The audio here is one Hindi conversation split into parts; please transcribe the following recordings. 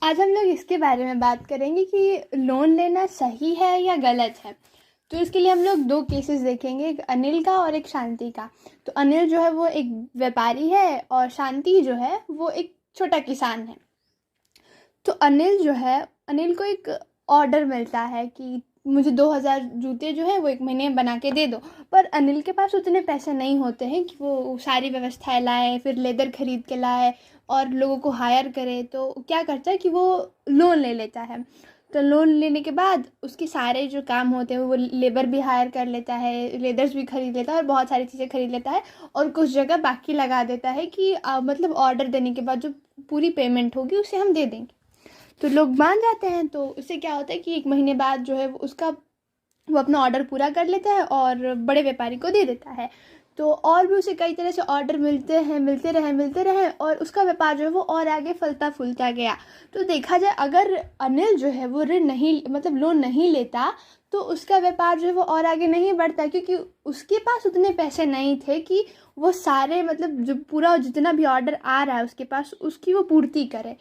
आज हम लोग इसके बारे में बात करेंगे कि लोन लेना सही है या गलत है। तो इसके लिए हम लोग दो केसेस देखेंगे, एक अनिल का और एक शांति का। तो अनिल जो है वो एक व्यापारी है और शांति जो है वो एक छोटा किसान है। तो अनिल को एक ऑर्डर मिलता है कि मुझे 2,000 जूते जो है वो एक महीने में बना के दे दो। पर अनिल के पास उतने पैसे नहीं होते हैं कि वो सारी व्यवस्थाएं लाए, फिर लेदर खरीद के लाए और लोगों को हायर करे। तो क्या करता है कि वो लोन ले लेता है। तो लोन लेने के बाद उसके सारे जो काम होते हैं वो लेबर भी हायर कर लेता है, लेदर्स भी खरीद लेता है और बहुत सारी चीज़ें खरीद लेता है। और कुछ जगह बाकी लगा देता है कि मतलब ऑर्डर देने के बाद जो पूरी पेमेंट होगी उसे हम दे देंगे। तो लोग मान जाते हैं। तो उससे क्या होता है कि एक महीने बाद जो है वो अपना ऑर्डर पूरा कर लेता है और बड़े व्यापारी को दे देता है। तो और भी उसे कई तरह से ऑर्डर मिलते रहे और उसका व्यापार जो है वो और आगे फलता फूलता गया। तो देखा जाए, अगर अनिल जो है वो ऋण नहीं मतलब लोन नहीं लेता तो उसका व्यापार जो है वो और आगे नहीं बढ़ता, क्योंकि उसके पास उतने पैसे नहीं थे कि वो सारे मतलब जो पूरा जितना भी ऑर्डर आ रहा है उसके पास उसकी वो पूर्ति करे।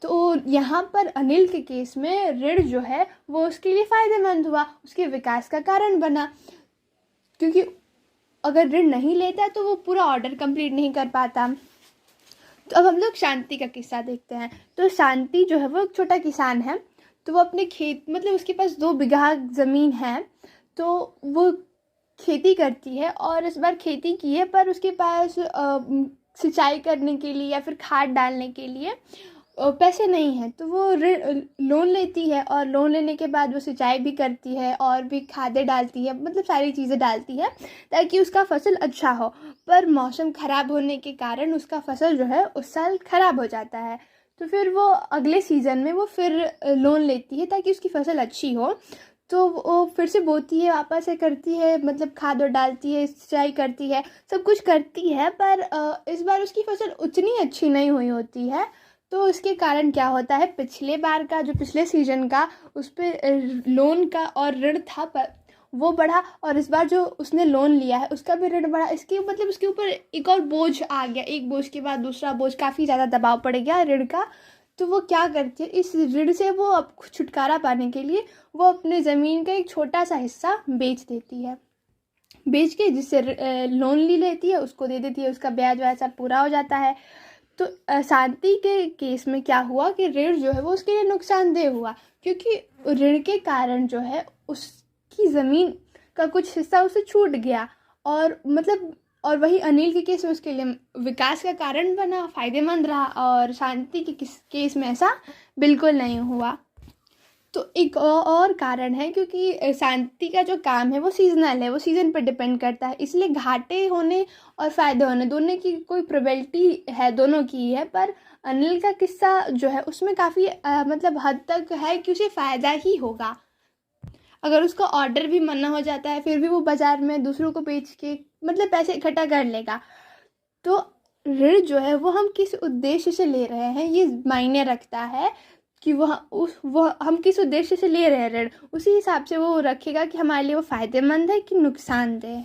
तो यहाँ पर अनिल के केस में ऋण जो है वो उसके लिए फ़ायदेमंद हुआ, उसके विकास का कारण बना। क्योंकि अगर ऋण नहीं लेता तो वो पूरा ऑर्डर कंप्लीट नहीं कर पाता। तो अब हम लोग शांति का किस्सा देखते हैं। तो शांति जो है वो एक छोटा किसान है। तो वो अपने खेत मतलब उसके पास 2 बीघा ज़मीन है। तो वो खेती करती है और इस बार खेती की है, पर उसके पास सिंचाई करने के लिए या फिर खाद डालने के लिए पैसे नहीं हैं। तो वो ऋण लोन लेती है और लोन लेने के बाद वो सिंचाई भी करती है और भी खादें डालती है, मतलब सारी चीज़ें डालती है ताकि उसका फसल अच्छा हो। पर मौसम ख़राब होने के कारण उसका फसल जो है उस साल ख़राब हो जाता है। तो फिर वो अगले सीज़न में वो फिर लोन लेती है ताकि उसकी फसल अच्छी हो। तो वो फिर से बोती है, वापस से करती है, मतलब खाद और डालती है, सिंचाई करती है, सब कुछ करती है। पर इस बार उसकी फसल उतनी अच्छी नहीं हुई होती है। तो इसके कारण क्या होता है, पिछले बार का जो पिछले सीजन का उस पर लोन का और ऋण था पर वो बढ़ा, और इस बार जो उसने लोन लिया है उसका भी ऋण बढ़ा। इसके मतलब उसके ऊपर एक और बोझ आ गया, एक बोझ के बाद दूसरा बोझ, काफ़ी ज़्यादा दबाव पड़ गया ऋण का। तो वो क्या करती है, इस ऋण से वो अब छुटकारा पाने के लिए वो अपने ज़मीन का एक छोटा सा हिस्सा बेच देती है। बेच के जिससे लोन ली लेती है उसको दे देती है, उसका ब्याज व्याज सब पूरा हो जाता है। तो शांति के केस में क्या हुआ कि ऋण जो है वो उसके लिए नुकसानदेह हुआ, क्योंकि ऋण के कारण जो है उसकी ज़मीन का कुछ हिस्सा उसे छूट गया। और मतलब और वही अनिल के केस में उसके लिए विकास का कारण बना, फायदेमंद रहा। और शांति के केस में ऐसा बिल्कुल नहीं हुआ। तो एक और कारण है, क्योंकि शांति का जो काम है वो सीजनल है, वो सीज़न पर डिपेंड करता है, इसलिए घाटे होने और फ़ायदे होने दोनों की कोई प्रोबेबिलिटी है, दोनों की है। पर अनिल का किस्सा जो है उसमें काफ़ी मतलब हद तक है कि उसे फ़ायदा ही होगा। अगर उसका ऑर्डर भी मना हो जाता है फिर भी वो बाज़ार में दूसरों को बेच के मतलब पैसे इकट्ठा कर लेगा। तो ऋण जो है वो हम किस उद्देश्य से ले रहे हैं ये मायने रखता है, कि वो हम किस उद्देश्य से ले रहे हैं ऋण, उसी हिसाब से वो रखेगा कि हमारे लिए वो फ़ायदेमंद है कि नुकसानदेह है।